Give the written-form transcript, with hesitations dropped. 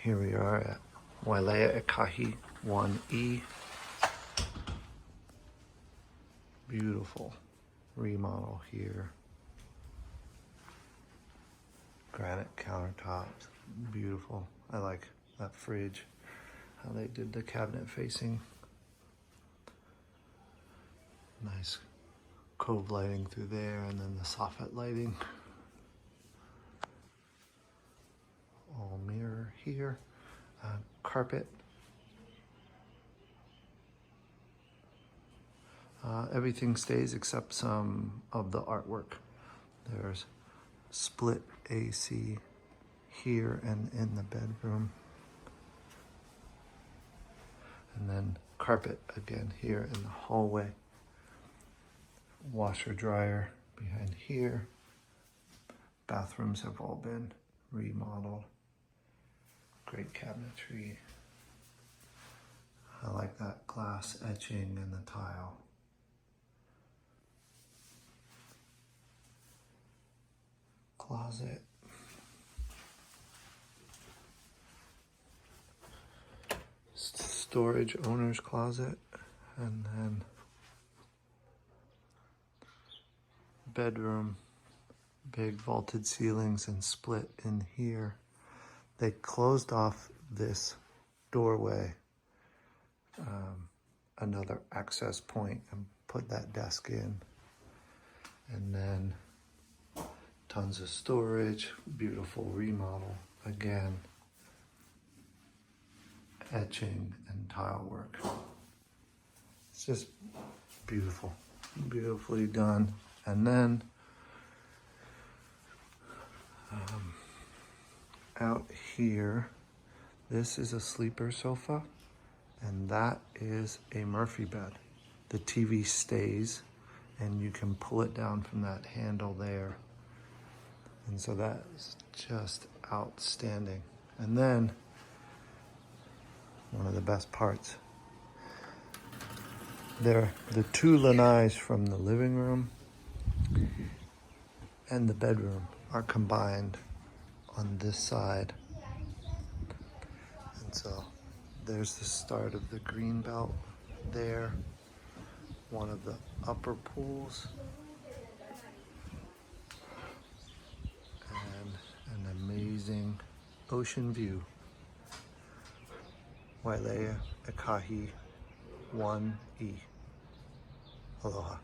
Here we are at Wailea Ekahi 1E. Beautiful remodel here. Granite countertops, beautiful. I like that fridge, how they did the cabinet facing. Nice cove lighting through there, and then the soffit lighting. All mirror here. Carpet. Everything stays except some of the artwork. There's split AC here and in the bedroom. And then carpet again here in the hallway. Washer dryer behind here. Bathrooms have all been remodeled. Great cabinetry. I like that glass etching and the tile. Closet. Storage owner's closet. And then bedroom. Big vaulted ceilings and split in here. They closed off this doorway, another access point, and put that desk in. And then tons of storage, beautiful remodel again, etching and tile work. It's just beautiful, beautifully done. And then out here, this is a sleeper sofa, and that is a Murphy bed. The TV stays, and you can pull it down from that handle there. And so that is just outstanding. And then, one of the best parts, the two lanais from the living room and the bedroom are combined on this side. And so there's the start of the green belt there, one of the upper pools, and an amazing ocean view. Wailea Ekahi 1E. Aloha.